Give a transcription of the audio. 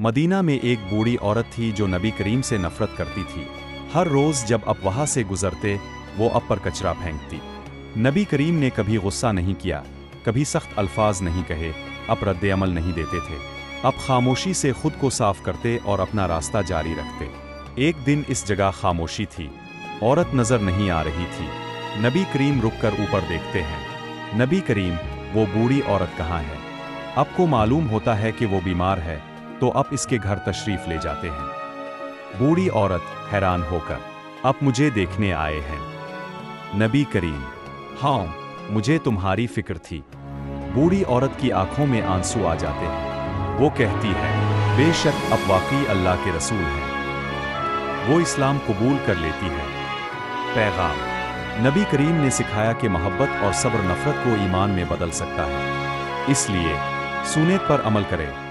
مدینہ میں ایک بوڑھی عورت تھی جو نبی کریم سے نفرت کرتی تھی۔ ہر روز جب اب وہاں سے گزرتے وہ اب پر کچرا پھینکتی۔ نبی کریم نے کبھی غصہ نہیں کیا، کبھی سخت الفاظ نہیں کہے، اب رد عمل نہیں دیتے تھے۔ اب خاموشی سے خود کو صاف کرتے اور اپنا راستہ جاری رکھتے۔ ایک دن اس جگہ خاموشی تھی، عورت نظر نہیں آ رہی تھی۔ نبی کریم رک کر اوپر دیکھتے ہیں۔ نبی کریم، وہ بوڑھی عورت کہاں ہے؟ اب کو معلوم ہوتا ہے کہ وہ بیمار ہے تو اب اس کے گھر تشریف لے جاتے ہیں۔ بوڑھی عورت حیران ہو کر، اب مجھے دیکھنے آئے ہیں؟ نبی کریم، ہاں، مجھے تمہاری فکر تھی۔ بوڑھی عورت کی آنکھوں میں آنسو آ جاتے ہیں۔ وہ کہتی ہے، بے شک اب واقعی اللہ کے رسول ہیں۔ وہ اسلام قبول کر لیتی ہے۔ پیغام: نبی کریم نے سکھایا کہ محبت اور صبر نفرت کو ایمان میں بدل سکتا ہے، اس لیے سنت پر عمل کریں۔